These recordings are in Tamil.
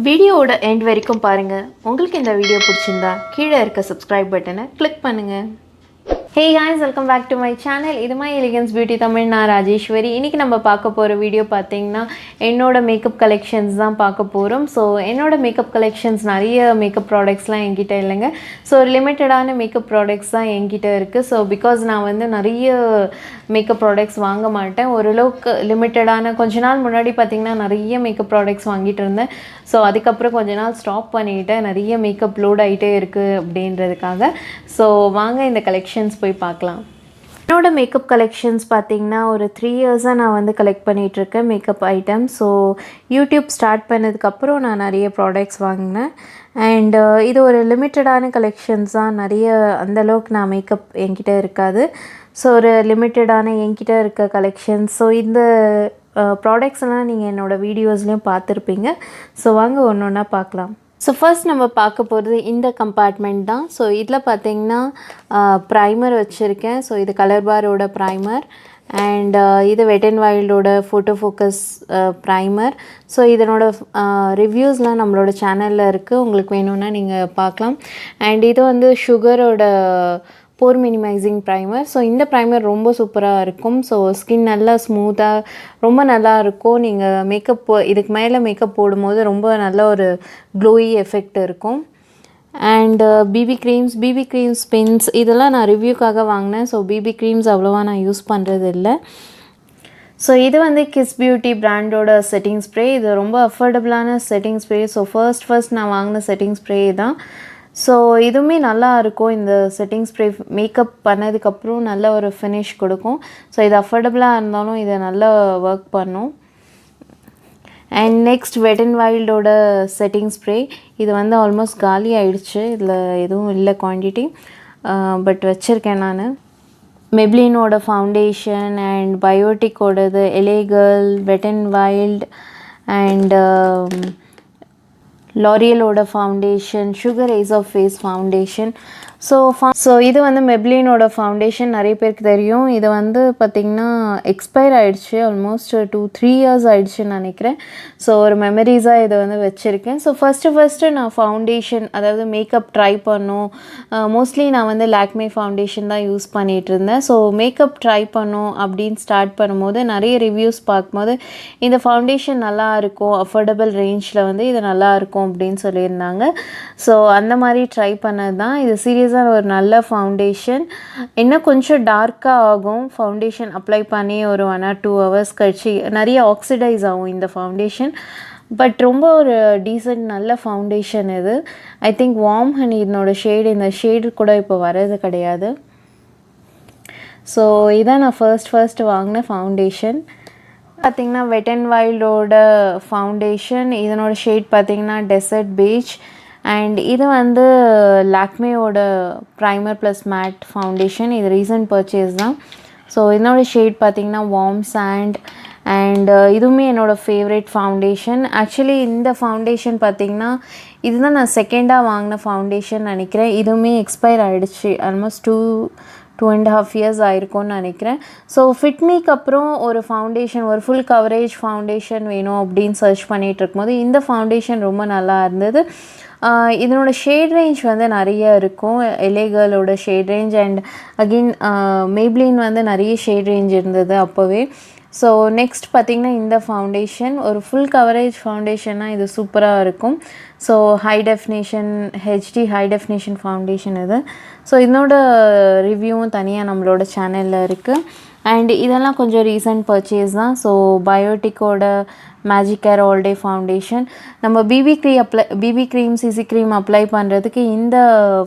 வீடியோவோட எண்ட் வரைக்கும் பாருங்கள். உங்களுக்கு இந்த வீடியோ பிடிச்சிருந்தா கீழே இருக்க சப்ஸ்கிரைப் பட்டனை கிளிக் பண்ணுங்கள். Hey guys, welcome back to my channel. இது my elegance beauty தமிழ். நான் ராஜேஸ்வரி. இன்றைக்கி நம்ம பார்க்க போகிற வீடியோ பார்த்திங்கன்னா என்னோட மேக்கப் கலெக்ஷன்ஸ் தான் பார்க்க போகிறோம். ஸோ என்னோட மேக்கப் கலெக்ஷன்ஸ் நிறைய மேக்கப் ப்ராடக்ட்ஸ்லாம் என்கிட்ட இல்லைங்க. ஸோ லிமிட்டடான மேக்கப் ப்ராடக்ட்ஸ் தான் என்கிட்ட இருக்குது. ஸோ பிகாஸ் நான் வந்து நிறைய மேக்கப் ப்ராடக்ட்ஸ் வாங்க மாட்டேன். ஓரளவுக்கு லிமிட்டடான கொஞ்ச நாள் முன்னாடி பார்த்திங்கன்னா நிறைய மேக்கப் ப்ராடக்ட்ஸ் வாங்கிட்டு இருந்தேன். ஸோ அதுக்கப்புறம் கொஞ்ச நாள் ஸ்டாப் பண்ணிவிட்டேன். நிறைய மேக்கப் லோட் ஆகிட்டே இருக்குது அப்படின்றதுக்காக. ஸோ வாங்க இந்த கலெக்ஷன்ஸ் போய் பார்க்கலாம். என்னோட மேக்கப் கலெக்ஷன்ஸ் பார்த்திங்கன்னா ஒரு 3 இயர்ஸாக நான் வந்து கலெக்ட் பண்ணிகிட்ருக்கேன் makeup item. So YouTube start பண்ணதுக்கப்புறம் நான் நிறைய ப்ராடக்ட்ஸ் வாங்கினேன். அண்ட் இது ஒரு லிமிட்டடான கலெக்ஷன்ஸ் தான். நிறைய அந்தளவுக்கு நான் மேக்கப் என்கிட்ட இருக்காது. ஸோ ஒரு லிமிட்டடான என்கிட்ட இருக்க கலெக்ஷன்ஸ். ஸோ இந்த ப்ராடக்ட்ஸ் எல்லாம் நீங்கள் என்னோடய வீடியோஸ்லேயும் பார்த்துருப்பீங்க. ஸோ வாங்க ஒன்று ஒன்றா பார்க்கலாம். ஸோ ஃபர்ஸ்ட் நம்ம பார்க்க போகிறது இந்த கம்பார்ட்மெண்ட் தான். ஸோ இதில் பார்த்திங்கன்னா ப்ரைமர் வச்சுருக்கேன். ஸோ இது கலர் பாரோட ப்ரைமர் அண்ட் இது வெட் அண்ட் வைல்டோட ஃபோட்டோ ஃபோக்கஸ் ப்ரைமர். ஸோ இதனோட ரிவ்யூஸ்லாம் நம்மளோட சேனலில் இருக்குது. உங்களுக்கு வேணும்னா நீங்கள் பார்க்கலாம். அண்ட் இது வந்து சுகரோட போர் மினிமைசிங் ப்ரைமர். ஸோ இந்த ப்ரைமர் ரொம்ப சூப்பராக இருக்கும். ஸோ ஸ்கின் நல்லா ஸ்மூத்தாக ரொம்ப நல்லா இருக்கும். நீங்கள் மேக்கப் இதுக்கு மேலே மேக்கப் போடும்போது ரொம்ப நல்ல ஒரு க்ளோயி எஃபெக்ட் இருக்கும். அண்டு பிபி க்ரீம்ஸ் பின்ஸ் இதெல்லாம் நான் ரிவ்யூக்காக வாங்கினேன். ஸோ பிபி க்ரீம்ஸ் அவ்வளோவா நான் யூஸ் பண்ணுறது இல்லை. ஸோ இது வந்து கிஸ் பியூட்டி பிராண்டோட செட்டிங் ஸ்ப்ரே. இது ரொம்ப அஃபோர்டபுளான செட்டிங் ஸ்ப்ரே. ஸோ ஃபர்ஸ்ட் நான் வாங்கின செட்டிங் ஸ்ப்ரே தான். ஸோ இதுவுமே நல்லா இருக்கும். இந்த செட்டிங் ஸ்ப்ரே மேக்கப் பண்ணதுக்கப்புறம் நல்ல ஒரு ஃபினிஷ் கொடுக்கும். ஸோ இது அஃபோர்டபுளாக இருந்தாலும் இதை நல்லா ஒர்க் பண்ணும். அண்ட் நெக்ஸ்ட் வெட் அண்ட் வைல்டோட செட்டிங் ஸ்ப்ரே. இது வந்து ஆல்மோஸ்ட் காலி ஆகிடுச்சு. இதில் எதுவும் இல்லை குவான்டிட்டி, பட் வச்சுருக்கேன் நான். மெப்ளினோட ஃபவுண்டேஷன் அண்ட் பயோட்டிக்கோடது elle girl, wet and wild and லாரியலோட foundation, sugar ace of face foundation. So இது வந்து மெப்ளினோட ஃபவுண்டேஷன் நிறைய பேருக்கு தெரியும். இது வந்து பார்த்திங்கன்னா எக்ஸ்பயர் ஆகிடுச்சு. ஆல்மோஸ்ட் 2-3 இயர்ஸ் ஆகிடுச்சுன்னு நினைக்கிறேன். ஸோ ஒரு மெமரிஸாக இதை வந்து வச்சுருக்கேன். ஸோ ஃபஸ்ட்டு நான் ஃபவுண்டேஷன் அதாவது மேக்கப் ட்ரை பண்ணோம். மோஸ்ட்லி நான் வந்து லாக்மே ஃபவுண்டேஷன் தான் யூஸ் பண்ணிகிட்டு இருந்தேன். ஸோ மேக்கப் ட்ரை பண்ணோம் அப்படின்னு ஸ்டார்ட் பண்ணும்போது நிறைய ரிவ்யூஸ் பார்க்கும்போது இந்த ஃபவுண்டேஷன் நல்லா இருக்கும், அஃபோர்டபுள் ரேஞ்சில் வந்து இது நல்லா இருக்கும் அப்படின்னு சொல்லியிருந்தாங்க. ஸோ அந்த மாதிரி ட்ரை பண்ணது தான். இது சீரியஸாக ஒரு நல்ல ஃபவுண்டேஷன். இன்னும் கொஞ்சம் டார்க்காக ஆகும் ஃபவுண்டேஷன் அப்ளை பண்ணி ஒரு 1 or 2 hours கழிச்சு நிறைய ஆக்சிடைஸ் ஆகும் இந்த ஃபவுண்டேஷன். பட் ரொம்ப ஒரு டீசென்ட் நல்ல ஃபவுண்டேஷன் இது. ஐ திங்க் வார்ம் ஹனி இதனோட ஷேடு, இந்த ஷேடு கூட இப்போ வர்றது கிடையாது. ஸோ இதான் நான் ஃபர்ஸ்ட் வாங்கின ஃபவுண்டேஷன். பார்த்திங்கன்னா வெட் அண்ட் வைல்டோட ஃபவுண்டேஷன். இதனோட ஷேட் பார்த்திங்கன்னா டெசர்ட் பீச். அண்ட் இது வந்து லாக்மேயோட ப்ரைமர் ப்ளஸ் மேட் ஃபவுண்டேஷன். இது ரீசன்ட் பர்ச்சேஸ் தான். ஸோ இதனோட ஷேட் பார்த்திங்கன்னா வார்ம் சாண்ட். அண்ட் இதுவுமே என்னோடய ஃபேவரட் ஃபவுண்டேஷன். ஆக்சுவலி இந்த ஃபவுண்டேஷன் பார்த்திங்கன்னா இதுதான் நான் செகண்டாக வாங்கின ஃபவுண்டேஷன் நினைக்கிறேன். இதுவுமே எக்ஸ்பயர் ஆகிடுச்சு. ஆல்மோஸ்ட் 2.5 years ஆயிருக்கும்னு நினைக்கிறேன். ஸோ ஃபிட்மிக்கு அப்புறம் ஒரு ஃபவுண்டேஷன், ஒரு ஃபுல் கவரேஜ் ஃபவுண்டேஷன் வேணும் அப்படின்னு சர்ச் பண்ணிகிட்டு இருக்கும்போது இந்த ஃபவுண்டேஷன் ரொம்ப நல்லா இருந்தது. இதனோட ஷேட் ரேஞ்ச் வந்து நிறைய இருக்கும். எலே கேர்ளோட shade range and again Maybelline வந்து நிறைய ஷேட் ரேஞ்ச் இருந்தது அப்போவே. ஸோ நெக்ஸ்ட் பார்த்திங்கன்னா இந்த ஃபவுண்டேஷன் ஒரு ஃபுல் கவரேஜ் ஃபவுண்டேஷனாக இது சூப்பராக இருக்கும். So high definition HD high definition foundation இது. ஸோ இதனோட ரிவ்யூவும் தனியாக நம்மளோட சேனலில் இருக்குது. அண்ட் இதெல்லாம் கொஞ்சம் ரீசன்ட் பர்ச்சேஸ் தான். ஸோ பயோட்டிக்கோட magic care all day foundation. நம்ம BB cream CC cream apply பண்ணுறதுக்கு இந்த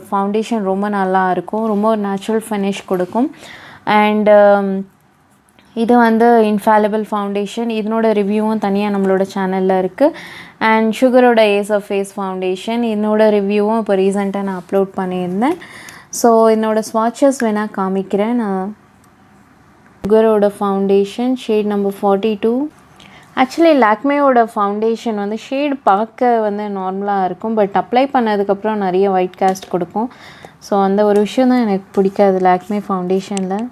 ஃபவுண்டேஷன் ரொம்ப நல்லா இருக்கும். ரொம்ப ஒரு நேச்சுரல் ஃபினிஷ் கொடுக்கும். அண்ட் இது வந்து இன்ஃபாலிபிள் ஃபவுண்டேஷன். இதனோட ரிவ்யூவும் தனியாக நம்மளோட சேனலில் இருக்குது. அண்ட் சுகரோட ஏஸ் ஆஃப் ஃபேஸ் ஃபவுண்டேஷன். இதனோட ரிவ்யூவும் இப்போ ரீசெண்டாக நான் அப்லோட் பண்ணியிருந்தேன். ஸோ என்னோடய ஸ்வாட்சஸ் வேணால் காமிக்கிறேன். நான் சுகரோட ஃபவுண்டேஷன் ஷேட் நம்பர் 42. ஆக்சுவலி லாக்மேயோட ஃபவுண்டேஷன் வந்து ஷேட் பார்க்க வந்து நார்மலாக இருக்கும். பட் அப்ளை பண்ணதுக்கப்புறம் நிறைய ஒயிட் காஸ்ட் கொடுக்கும். ஸோ அந்த ஒரு விஷயம் தான் எனக்கு பிடிக்காது லாக்மே ஃபவுண்டேஷனில்.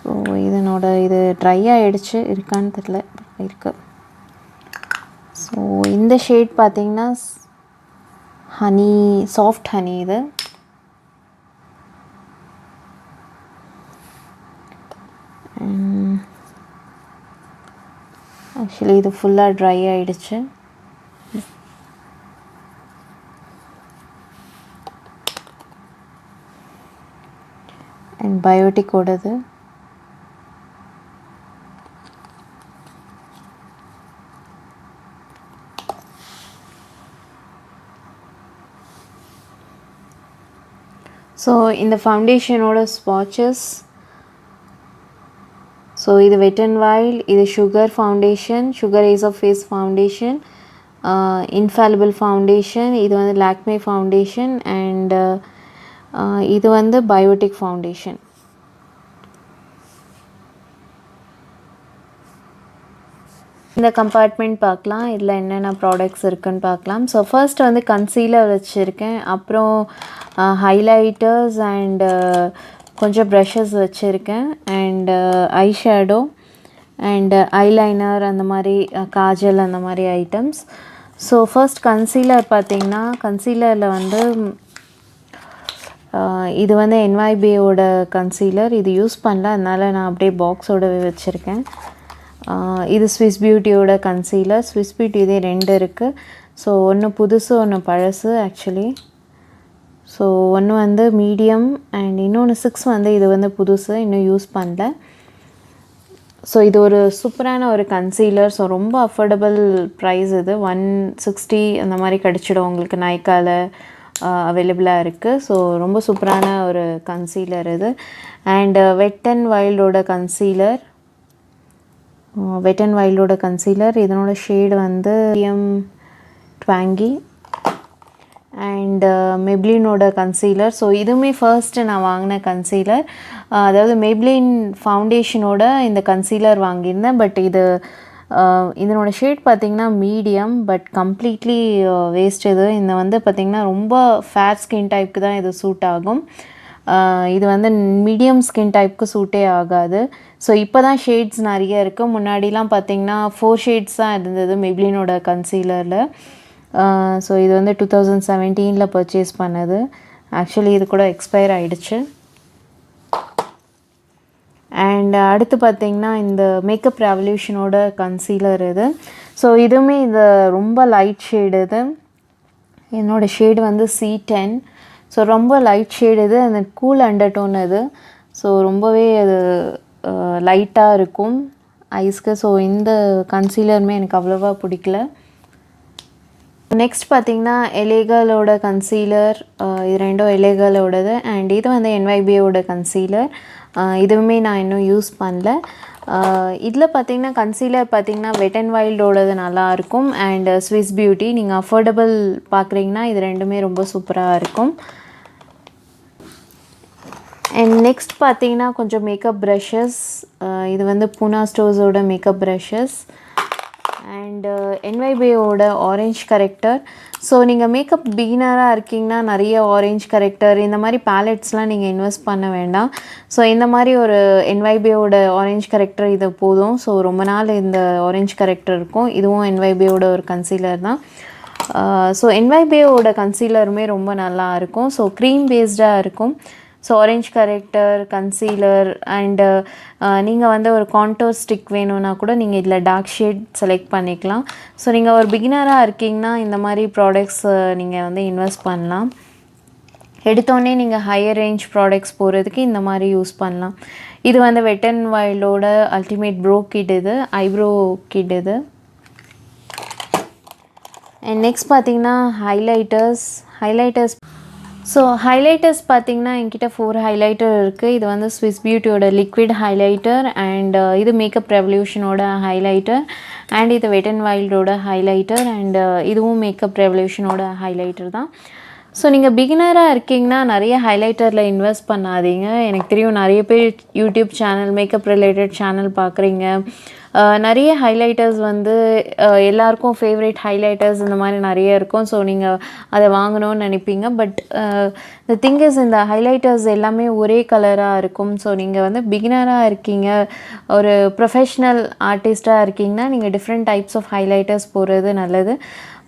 ஸோ இதனோட இது ட்ரை ஆகிடுச்சு, இருக்கான்னு தெரில, இருக்குது. ஸோ இந்த ஷேட் பார்த்தீங்கன்னா ஹனி, சாஃப்ட் ஹனி இது. ஆக்சுவலி இது ஃபுல்லாக ட்ரை ஆகிடுச்சு. அண்ட் பயோட்டிக்கோடது. ஸோ இந்த ஃபவுண்டேஷனோட ஸ்வாட்சஸ். ஸோ இது வெட் அண்ட் வைல்ட், இது sugar foundation, sugar ace of face foundation, infallible foundation, இது வந்து லாக்மே ஃபவுண்டேஷன், அண்ட் இது வந்து பயோட்டிக் ஃபவுண்டேஷன். இந்த கம்பார்ட்மெண்ட் பார்க்கலாம், இதில் என்னென்ன ப்ராடக்ட்ஸ் இருக்குதுன்னு பார்க்கலாம். ஸோ ஃபர்ஸ்ட் வந்து கன்சீலர் வச்சுருக்கேன், அப்புறம் ஹைலைட்டர்ஸ் அண்டு கொஞ்சம் ப்ரஷஸ் வச்சுருக்கேன், and eye shadow and eyeliner, அந்த மாதிரி காஜல், அந்த மாதிரி ஐட்டம்ஸ். ஸோ ஃபர்ஸ்ட் கன்சீலர் பார்த்திங்கன்னா, கன்சீலரில் வந்து இது வந்து NYBயோட கன்சீலர். இது யூஸ் பண்ணல, அதனால் நான் அப்படியே பாக்ஸோடவே வச்சுருக்கேன். இது ஸ்விஸ் பியூட்டியோட கன்சீலர். ஸ்விஸ் பியூட்டி இதே 2 இருக்குது. ஸோ ஒன்று புதுசு, ஒன்று பழசு ஆக்சுவலி. ஸோ ஒன்று வந்து மீடியம் அண்ட் இன்னொன்று 6 வந்து இது வந்து புதுசு, இன்னும் யூஸ் பண்ணல. ஸோ இது ஒரு சூப்பரான ஒரு கன்சீலர். ஸோ ரொம்ப அஃபோர்டபுள் ப்ரைஸ். இது 160 அந்த மாதிரி கிடச்சிடும் உங்களுக்கு. நைக்காவில் அவைலபிளாக இருக்குது. ஸோ ரொம்ப சூப்பரான ஒரு கன்சீலர் இது. அண்ட் வெட் அண்ட் வைல்டோட கன்சீலர். வெட் அண்ட் வைல்டோட கன்சீலர், இதனோட ஷேடு வந்து ட்வாங்கி. அண்ட் மெப்ளினோட கன்சீலர். ஸோ இதுவுமே ஃபர்ஸ்ட்டு நான் வாங்கின கன்சீலர். அதாவது மெப்ளின் ஃபவுண்டேஷனோட இந்த கன்சீலர் வாங்கியிருந்தேன். பட் இது இதனோட ஷேட் பார்த்திங்கன்னா மீடியம், பட் கம்ப்ளீட்லி வேஸ்ட். இது இந்த வந்து பார்த்திங்கன்னா ரொம்ப ஃபேர் ஸ்கின் டைப்புக்கு தான் இது சூட் ஆகும். இது வந்து மீடியம் ஸ்கின் டைப்புக்கு சூட்டே ஆகாது. ஸோ இப்போ தான் ஷேட்ஸ் நிறைய இருக்குது. முன்னாடிலாம் பார்த்திங்கன்னா 4 ஷேட்ஸ் தான் இருந்தது மெப்ளினோட கன்சீலரில். ஸோ இது வந்து 2017 பர்ச்சேஸ் பண்ணது. ஆக்சுவலி இது கூட எக்ஸ்பயர் ஆகிடுச்சு. அண்ட் அடுத்து பார்த்திங்கன்னா இந்த மேக்கப் ரெவல்யூஷனோட கன்சீலர் இது. ஸோ இதுவுமே இது ரொம்ப லைட் ஷேடு. இது என்னோடய ஷேடு வந்து C10. ஸோ ரொம்ப லைட் ஷேடு இது. அந்த கூல் அண்டர்டோன் இது. ஸோ ரொம்பவே அது லைட்டாக இருக்கும் ஐஸ்க்கு. ஸோ இந்த கன்சீலருமே எனக்கு அவ்வளோவா பிடிக்கல. நெக்ஸ்ட் பார்த்திங்கன்னா எலேகலோட கன்சீலர். இது 2 எலேகலோடது. அண்ட் இது வந்து NYBயோட கன்சீலர். இதுவுமே நான் இன்னும் யூஸ் பண்ணல. இதில் பார்த்திங்கன்னா கன்சீலர் பார்த்திங்கன்னா வெட் அண்ட் வைல்டோடது நல்லாயிருக்கும். அண்ட் ஸ்விஸ் பியூட்டி, நீங்கள் அஃபோர்டபுள் பார்க்குறீங்கன்னா இது 2மே ரொம்ப சூப்பராக இருக்கும். அண்ட் நெக்ஸ்ட் பார்த்திங்கன்னா கொஞ்சம் மேக்கப் ப்ரஷஸ். இது வந்து பூனா ஸ்டோர்ஸோட மேக்கப் ப்ரஷஸ். அண்டு NYBயோட ஆரஞ்ச் கரெக்டர். ஸோ நீங்கள் மேக்கப் பிகினராக இருக்கீங்கன்னா நிறைய ஆரஞ்ச் கரெக்டர் இந்த மாதிரி பேலட்ஸ்லாம் நீங்கள் இன்வெஸ்ட் பண்ண வேண்டாம். ஸோ இந்த மாதிரி ஒரு NYBயோட ஆரஞ்ச் கரெக்டர் இது போதும். ஸோ ரொம்ப நாள் இந்த ஆரஞ்ச் கரெக்டர் இருக்கும். இதுவும் NYBயோட ஒரு கன்சீலர் தான். ஸோ NYBயோட கன்சீலருமே ரொம்ப நல்லா இருக்கும். ஸோ க்ரீம் பேஸ்டாக இருக்கும். So orange character, concealer and நீங்கள் வந்து ஒரு கான்டோர் ஸ்டிக் வேணும்னா கூட நீங்கள் இதில் டார்க் ஷேட் செலக்ட் பண்ணிக்கலாம். ஸோ நீங்கள் ஒரு பிகினராக இருக்கீங்கன்னா இந்த மாதிரி ப்ராடக்ட்ஸ் நீங்கள் வந்து இன்வெஸ்ட் பண்ணலாம். எடுத்தோடனே நீங்கள் ஹையர் ரேஞ்ச் ப்ராடக்ட்ஸ் போகிறதுக்கு இந்த மாதிரி யூஸ் பண்ணலாம். இது வந்து வெட் அண்ட் வைல்டோட அல்டிமேட் ப்ரோ கிட். இது ஐப்ரோ கிட் இது. அண்ட் நெக்ஸ்ட் பார்த்திங்கன்னா ஹைலைட்டர்ஸ். ஸோ ஹைலைட்டர்ஸ் பார்த்திங்கன்னா என்கிட்ட 4 ஹைலைட்டர் இருக்குது. இது வந்து ஸ்விஸ் பியூட்டியோட லிக்விட் ஹைலைட்டர். அண்ட் இது மேக்கப் ரெவல்யூஷனோட ஹைலைட்டர். அண்ட் இது வெட் அண்ட் வைல்டோட ஹைலைட்டர். அண்ட் இதுவும் மேக்கப் ரெவல்யூஷனோட ஹைலைட்டர் தான். ஸோ நீங்கள் பிகினராக இருக்கீங்கன்னா நிறைய ஹைலைட்டரில் இன்வெஸ்ட் பண்ணாதீங்க. எனக்கு தெரியும் நிறைய பேர் YouTube channel, makeup related channel பார்க்குறீங்க. நிறைய ஹைலைட்டர்ஸ் வந்து எல்லாருக்கும் ஃபேவரட் ஹைலைட்டர்ஸ் இந்த மாதிரி நிறைய இருக்கும். ஸோ நீங்கள் அதை வாங்கணும்னு நினைப்பீங்க. பட் த திங் இஸ், இந்த ஹைலைட்டர்ஸ் எல்லாமே ஒரே கலராக இருக்கும். ஸோ நீங்கள் வந்து பிகினராக இருக்கீங்க, ஒரு ப்ரொஃபஷ்னல் ஆர்டிஸ்ட்டாக இருக்கீங்கன்னா நீங்கள் டிஃப்ரெண்ட் டைப்ஸ் ஆஃப் ஹைலைட்டர்ஸ் போடுறது நல்லது.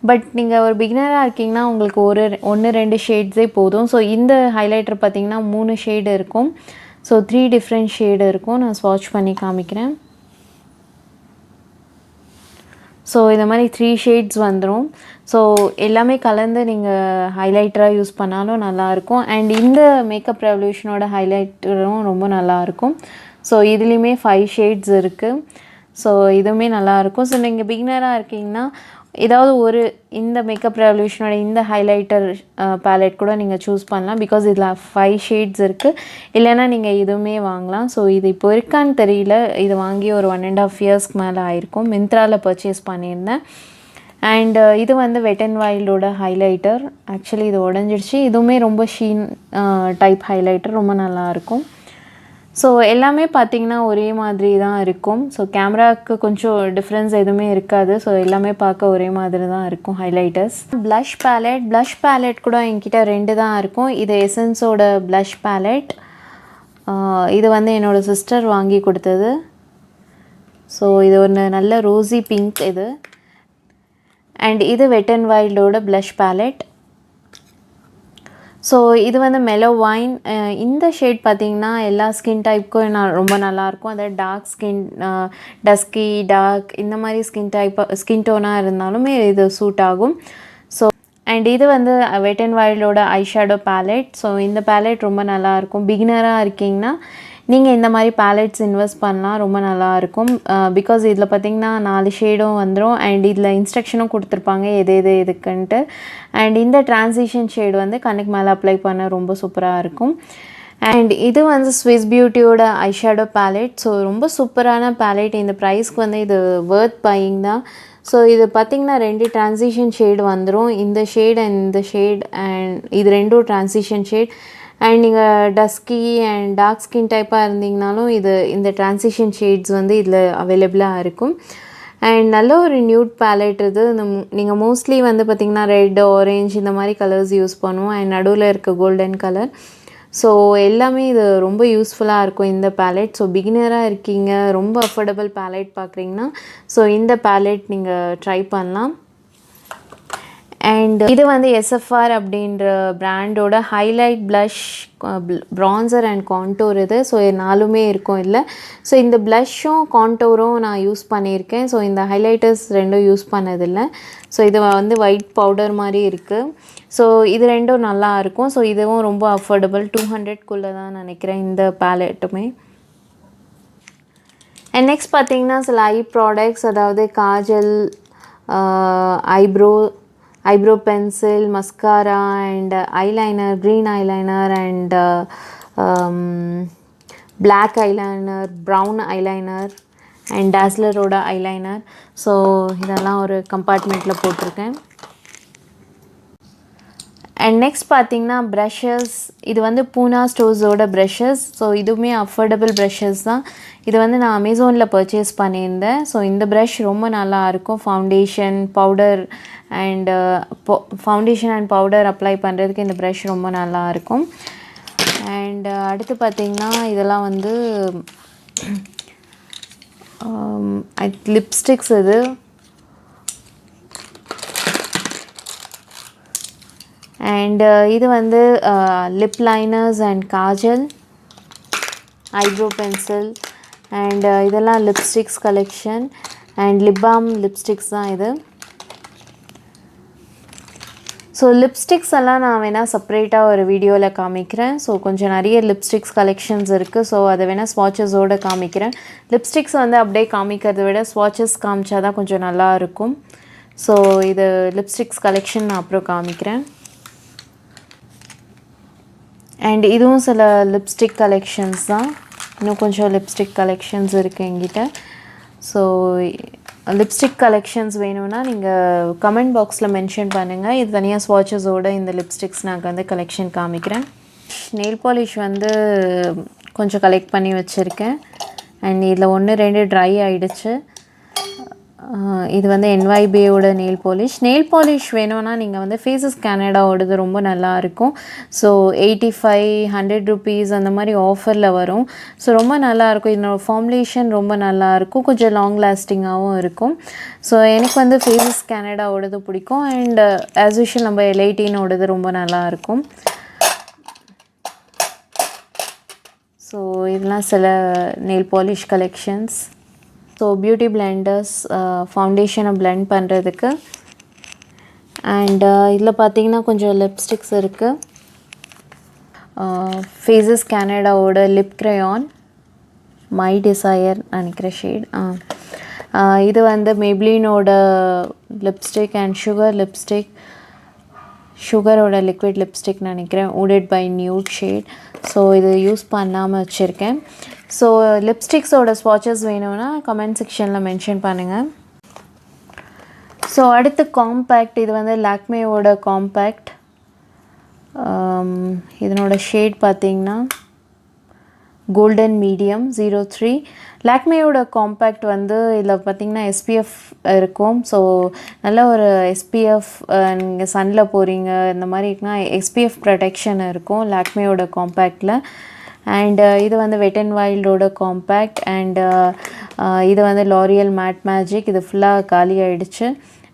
பட் நீங்கள் ஒரு பிகினராக இருக்கீங்கன்னா உங்களுக்கு 1-2 ஷேட்ஸே போதும். ஸோ இந்த ஹைலைட்டர் பார்த்திங்கன்னா 3 ஷேடு இருக்கும். ஸோ 3 டிஃப்ரெண்ட் ஷேடு இருக்கும். நான் ஸ்வாட்ச் பண்ணி காமிக்கிறேன். ஸோ இந்த மாதிரி 3 ஷேட்ஸ் வந்துடும். ஸோ எல்லாமே கலந்து நீங்கள் ஹைலைட்டராக யூஸ் பண்ணாலும் நல்லாயிருக்கும். அண்ட் இந்த மேக்கப் ரெவல்யூஷனோட ஹைலைட்டரும் ரொம்ப நல்லாயிருக்கும். ஸோ இதுலேயுமே 5 ஷேட்ஸ் இருக்குது. ஸோ இதுவுமே நல்லாயிருக்கும். ஸோ நீங்கள் பிகினராக இருக்கீங்கன்னா ஏதாவது ஒரு இந்த மேக்கப் ரெவல்யூஷனோட இந்த ஹைலைட்டர் பேலட் கூட நீங்கள் சூஸ் பண்ணலாம். பிகாஸ் இதில் 5 ஷேட்ஸ் இருக்குது. இல்லைன்னா நீங்கள் இதுவுமே வாங்கலாம். ஸோ இது இப்போ இருக்கான்னு தெரியல. இது வாங்கி ஒரு 1.5 இயர்ஸ்க்கு மேலே ஆயிருக்கும். மிந்த்ராவில் பர்ச்சேஸ் பண்ணியிருந்தேன். அண்ட் இது வந்து வெட் அண்ட் வைல்டோட ஹைலைட்டர். ஆக்சுவலி இது உடஞ்சிடுச்சு. இதுவுமே ரொம்ப ஷீன் டைப் ஹைலைட்டர், ரொம்ப நல்லாயிருக்கும். ஸோ எல்லாமே பார்த்திங்கன்னா ஒரே மாதிரி தான் இருக்கும். ஸோ கேமராவுக்கு கொஞ்சம் டிஃப்ரென்ஸ் எதுவுமே இருக்காது. ஸோ எல்லாமே பார்க்க ஒரே மாதிரி தான் இருக்கும் ஹைலைட்டர்ஸ். ப்ளஷ் பேலட் கூட என்கிட்ட 2 தான் இருக்கும். இது எசன்ஸோட ப்ளஷ் பேலட். இது வந்து என்னோடய சிஸ்டர் வாங்கி கொடுத்தது. ஸோ இது ஒரு நல்ல ரோஸி பிங்க் இது. அண்ட் இது வெட் அண்ட் வைல்டோட ப்ளஷ் பேலட். ஸோ இது வந்து மெலோ வைன். இந்த ஷேட் பார்த்திங்கன்னா எல்லா ஸ்கின் டைப்புக்கும் ரொம்ப நல்லாயிருக்கும். அதாவது டார்க் ஸ்கின், டஸ்கி, டார்க் இந்த மாதிரி ஸ்கின் டோனாக இருந்தாலுமே இது சூட் ஆகும். ஸோ அண்ட் இது வந்து வெட் அண்ட் வைல்டோட ஐ ஷேடோ பேலட். ஸோ இந்த பேலட் ரொம்ப நல்லாயிருக்கும். பிகினராக இருக்கீங்கன்னா நீங்கள் இந்த மாதிரி பேலட்ஸ் இன்வெஸ்ட் பண்ணலாம், ரொம்ப நல்லாயிருக்கும். பிகாஸ் இதில் பார்த்திங்கன்னா 4 ஷேடும் வந்துடும். அண்ட் இதில் இன்ஸ்ட்ரக்ஷனும் கொடுத்துருப்பாங்க எதுக்குன்ட்டு. அண்ட் இந்த ட்ரான்சிஷன் ஷேடு வந்து கண்ணுக்கு மேலே அப்ளை பண்ண ரொம்ப சூப்பராக இருக்கும். அண்ட் இது வந்து ஸ்விஸ் பியூட்டியோட ஐ ஷேடோ பேலட். ஸோ ரொம்ப சூப்பரான பேலட். இந்த ப்ரைஸ்க்கு வந்து இது வர்த் பையிங் தான். ஸோ இது பார்த்திங்கன்னா 2 ட்ரான்சிஷன் ஷேடு வந்துடும். இந்த ஷேட் அண்ட் இந்த ஷேட். அண்ட் இது 2 ட்ரான்சிஷன் ஷேட். அண்ட் நீங்கள் டஸ்கி அண்ட் டார்க் ஸ்கின் டைப்பாக இருந்தீங்கனாலும் இந்த ட்ரான்சிஷன் ஷேட்ஸ் வந்து இதில் அவைலபிளாக இருக்கும். அண்ட் நல்ல ஒரு நியூட் பேலட் இது. நீங்கள் மோஸ்ட்லி வந்து பார்த்திங்கன்னா ரெட், ஆரேஞ்ச் இந்த மாதிரி கலர்ஸ் யூஸ் பண்ணுவோம். அண்ட் நடுவில் இருக்க கோல்டன் கலர். ஸோ எல்லாமே இது ரொம்ப யூஸ்ஃபுல்லாக இருக்கும் இந்த பேலட். ஸோ பிகினராக இருக்கீங்க, ரொம்ப அஃபோர்டபுள் பேலட் பார்க்குறீங்கன்னா ஸோ இந்த பேலட் நீங்கள் ட்ரை பண்ணலாம். அண்ட் இது வந்து எஸ்எஃப்ஆர் அப்படின்ற பிராண்டோட highlight blush, bronzer and contour இது. ஸோ 4மே இருக்கும் இல்லை. ஸோ இந்த ப்ளஷ்ஷும் கான்டோரும் நான் யூஸ் பண்ணியிருக்கேன். ஸோ இந்த ஹைலைட்டர்ஸ் 2ம் யூஸ் பண்ணதில்லை. ஸோ இது வந்து ஒயிட் பவுடர் மாதிரி இருக்குது. ஸோ இது 2ம் நல்லா இருக்கும். ஸோ இதுவும் ரொம்ப அஃபோர்டபுள், 200க்குள்ளே தான் நினைக்கிறேன் இந்த பேலட்டுமே. அண்ட் நெக்ஸ்ட் பார்த்திங்கன்னா சில ஐ ப்ராடக்ட்ஸ், அதாவது kajal, eyebrow pencil, mascara and eyeliner, green eyeliner and black eyeliner, brown eyeliner and டாஸ்லரோட ஐலைனர். ஸோ இதெல்லாம் ஒரு கம்பார்ட்மெண்ட்டில் போட்டிருக்கேன். அண்ட் நெக்ஸ்ட் பார்த்திங்கன்னா ப்ரஷஸ். இது வந்து பூனா ஸ்டோர்ஸோட ப்ரஷஸ். ஸோ இதுவுமே அஃபோர்டபுள் ப்ரஷஸ் தான். இது வந்து நான் அமேசானில் பர்ச்சேஸ் பண்ணியிருந்தேன். ஸோ இந்த ப்ரஷ் ரொம்ப நல்லாயிருக்கும். ஃபவுண்டேஷன் அண்ட் பவுடர் அப்ளை பண்ணுறதுக்கு இந்த ப்ரஷ் ரொம்ப நல்லாயிருக்கும். அண்ட் அடுத்து பார்த்திங்கன்னா இதெல்லாம் வந்து லிப்ஸ்டிக்ஸ். அண்ட் இது வந்து lip liners and kajal, eyebrow pencil and இதெல்லாம் lipsticks collection. And lip balm lipsticks தான் இது. ஸோ லிப்ஸ்டிக்ஸ் எல்லாம் நான் வேணால் செப்பரேட்டாக ஒரு வீடியோவில் காமிக்கிறேன். ஸோ கொஞ்சம் நிறைய லிப்ஸ்டிக்ஸ் கலெக்ஷன்ஸ் இருக்குது. ஸோ அதை வேணால் ஸ்வாட்சஸோடு காமிக்கிறேன். லிப்ஸ்டிக்ஸ் வந்து அப்படியே காமிக்கிறத விட ஸ்வாட்சஸ் காமிச்சா தான் கொஞ்சம் நல்லாயிருக்கும். ஸோ இது லிப்ஸ்டிக்ஸ் கலெக்ஷன் நான் அப்புறம் காமிக்கிறேன். அண்ட் இதுவும் சில லிப்ஸ்டிக் கலெக்ஷன்ஸ் தான். இன்னும் கொஞ்சம் லிப்ஸ்டிக் கலெக்ஷன்ஸ் இருக்குது என்கிட்ட. ஸோ லிப்ஸ்டிக் கலெக்ஷன்ஸ் வேணும்னா நீங்கள் கமெண்ட் பாக்ஸில் மென்ஷன் பண்ணுங்கள். இது தனியாக ஸ்வாட்சஸோடு இந்த லிப்ஸ்டிக்ஸ் நான் வந்து கலெக்ஷன் காமிக்கிறேன். நெயில் பாலிஷ் வந்து கொஞ்சம் கலெக்ட் பண்ணி வச்சுருக்கேன். அண்ட் இதில் 1-2 ட்ரை ஆகிடுச்சு. இது வந்து NYBயோட நெயில் பாலிஷ் வேணும்னா நீங்கள் வந்து ஃபேஸஸ் கனடாவோடது ரொம்ப நல்லாயிருக்கும். ஸோ 85-100 ருபீஸ் அந்த மாதிரி ஆஃபரில் வரும். ஸோ ரொம்ப நல்லாயிருக்கும். இதனோட ஃபார்முலேஷன் ரொம்ப நல்லாயிருக்கும், கொஞ்சம் லாங் லாஸ்டிங்காகவும் இருக்கும். ஸோ எனக்கு வந்து ஃபேஸஸ் கனடாவோடது பிடிக்கும். அண்ட் ஆஸ் யூஷுவல் நம்ம L18ஓடது ரொம்ப நல்லாயிருக்கும். ஸோ இதெல்லாம் சில nail polish collections. So beauty blenders ஃபவுண்டேஷனை பிளெண்ட் பண்ணுறதுக்கு. அண்ட் இதில் பார்த்தீங்கன்னா கொஞ்சம் லிப்ஸ்டிக்ஸ் இருக்குது. ஃபேஸஸ் கனடாவோட லிப் crayon மை டிசையர் நினைக்கிற ஷேட். இது வந்து மேப்ளினோட லிப்ஸ்டிக் அண்ட் சுகரோட லிக்விட் லிப்ஸ்டிக் நினைக்கிறேன், ஊடட் பை நியூட் ஷேட். ஸோ இது யூஸ் பண்ணாமல் வச்சுருக்கேன். ஸோ லிப்ஸ்டிக்ஸோட ஸ்வாட்சஸ் வேணும்னா கமெண்ட் செக்ஷனில் மென்ஷன் பண்ணுங்கள். ஸோ அடுத்து காம்பேக்ட். இது வந்து லாக்மேவோட காம்பேக்ட். இதனோட ஷேட் பார்த்திங்கன்னா கோல்டன் மீடியம் 03. லாக்மேயோட காம்பேக்ட் வந்து இதில் பார்த்திங்கன்னா SPF இருக்கும். ஸோ நல்ல ஒரு SPF, நீங்கள் சன்னில் போகிறீங்க இந்த மாதிரி இருக்குன்னா SPF ப்ரொடெக்ஷன் இருக்கும் லாக்மேயோட காம்பேக்டில். அண்ட் இது வந்து வெட் அண்ட் வைல்டோட காம்பேக்ட். அண்ட் இது வந்து லாரியல் மேட் மேஜிக். இது ஃபுல்லாக காலி ஆகிடுச்சு.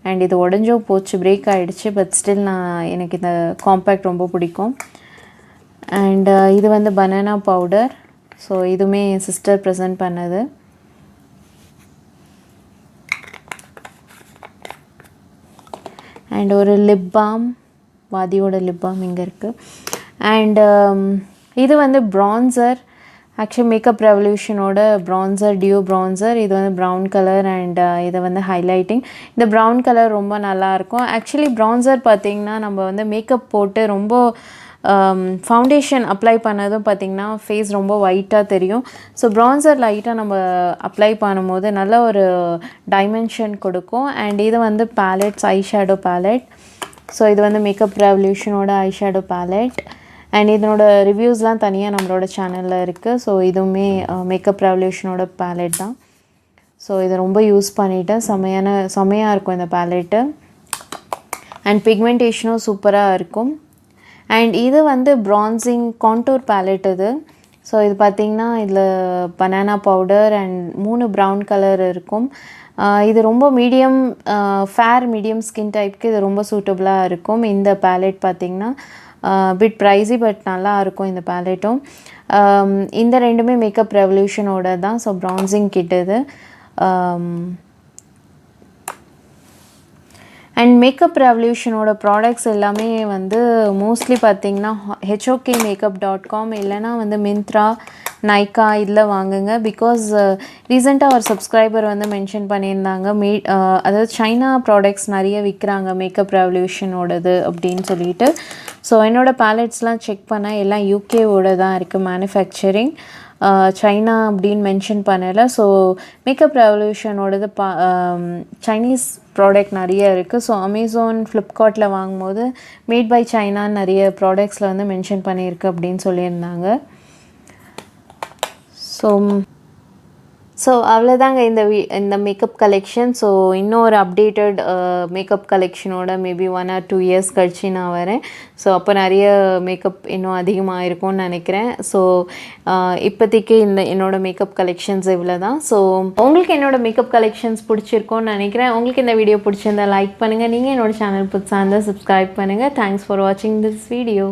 அண்ட் இது உடஞ்சோ போச்சு, பிரேக் ஆகிடுச்சு. பட் ஸ்டில் எனக்கு இந்த காம்பேக்ட் ரொம்ப பிடிக்கும். அண்ட் இது வந்து பனானா பவுடர். ஸோ இதுவுமே என் சிஸ்டர் ப்ரெசென்ட் பண்ணது. அண்ட் ஒரு லிப் பாம், வாதியோட லிப் பாம் இங்கே இருக்குது. அண்ட் இது வந்து ப்ரான்சர். ஆக்சுவலி மேக்கப் ரெவல்யூஷனோட டியூ ப்ரான்சர். இது வந்து ப்ரௌன் கலர். அண்ட் இதை வந்து ஹைலைட்டிங். இந்த ப்ரௌன் கலர் ரொம்ப நல்லாயிருக்கும். ஆக்சுவலி ப்ரான்சர் பார்த்திங்கன்னா நம்ம வந்து மேக்கப் போட்டு ரொம்ப ஃபவுண்டேஷன் அப்ளை பண்ணதும் பார்த்திங்கன்னா ஃபேஸ் ரொம்ப ஒயிட்டாக தெரியும். ஸோ ப்ரான்சர் லைட்டாக நம்ம அப்ளை பண்ணும்போது நல்ல ஒரு டைமென்ஷன் கொடுக்கும். அண்ட் இது வந்து palettes, eye shadow palette. So இது வந்து மேக்கப் ரெவல்யூஷனோட ஐ ஷேடோ பேலட். அண்ட் இதனோட ரிவ்யூஸ்லாம் தனியாக நம்மளோட சேனலில் இருக்குது. ஸோ இதுவுமே மேக்கப் ரெவல்யூஷனோட பேலட் தான். ஸோ இதை ரொம்ப யூஸ் பண்ணிவிட்டேன். செமையாக இருக்கும் இந்த பேலெட்டு. அண்ட் பிக்மெண்டேஷனும் சூப்பராக இருக்கும். அண்ட் இது வந்து ப்ரான்சிங் கான்டோர் பேலட் இது. ஸோ இது பார்த்திங்கன்னா இதில் banana powder and 3 brown colour இருக்கும். இது ரொம்ப மீடியம் ஸ்கின் டைப்க்கு இது ரொம்ப சூட்டபுளாக இருக்கும். இந்த பேலட் பார்த்திங்கன்னா பிட் ப்ரைஸி, பட் நல்லா இருக்கும் இந்த பேலட்டும். இந்த ரெண்டுமே மேக்கப் ரெவல்யூஷனோட தான். ஸோ ப்ரான்சிங் கிட் இது. அண்ட் மேக்கப் ரெவல்யூஷனோட ப்ராடக்ட்ஸ் எல்லாமே வந்து மோஸ்ட்லி பார்த்திங்கன்னா HOKmakeup.com இல்லைனா வந்து மிந்த்ரா, நைக்கா இதில் வாங்குங்க. பிகாஸ் ரீசெண்டாக ஒரு சப்ஸ்கிரைபர் வந்து மென்ஷன் பண்ணியிருந்தாங்க, அதாவது சைனா ப்ராடக்ட்ஸ் நிறைய விற்கிறாங்க மேக்கப் ரெவல்யூஷனோடது அப்படின்னு சொல்லிட்டு. ஸோ என்னோடய பேலட்ஸ்லாம் செக் பண்ணால் எல்லாம் UKவோட தான் இருக்குது மேனுஃபேக்சரிங். சைனா அப்படின்னு மென்ஷன் பண்ணலை. ஸோ மேக்கப் ரெவல்யூஷனோடது சைனீஸ் ப்ராடக்ட் நிறைய இருக்குது. ஸோ அமேசான், ஃப்ளிப்கார்ட்டில் வாங்கும்போது மேட் பை சைனான்னு நிறைய ப்ராடக்ட்ஸில் வந்து மென்ஷன் பண்ணியிருக்கு அப்படின்னு சொல்லியிருந்தாங்க. ஸோ அவ்வளோதாங்க இந்த மேக்கப் கலெக்ஷன். ஸோ இன்னும் ஒரு updated makeup கலெக்ஷனோட maybe 1 or 2 years கழிச்சு நான் வரேன். ஸோ அப்போ நிறைய மேக்கப் இன்னும் அதிகமாக இருக்கும்னு நினைக்கிறேன். ஸோ இப்போதைக்கு என்னோடய மேக்கப் கலெக்ஷன்ஸ் இவ்வளோ தான். ஸோ உங்களுக்கு என்னோடய மேக்கப் கலெக்ஷன்ஸ் பிடிச்சிருக்கோன்னு நினைக்கிறேன். உங்களுக்கு இந்த வீடியோ பிடிச்சிருந்தா லைக் பண்ணுங்கள். நீங்கள் என்னோடய சேனல் புதுசாக இருந்தால் சப்ஸ்கிரைப் பண்ணுங்கள். தேங்க்ஸ் ஃபார் வாட்சிங் திஸ் வீடியோ.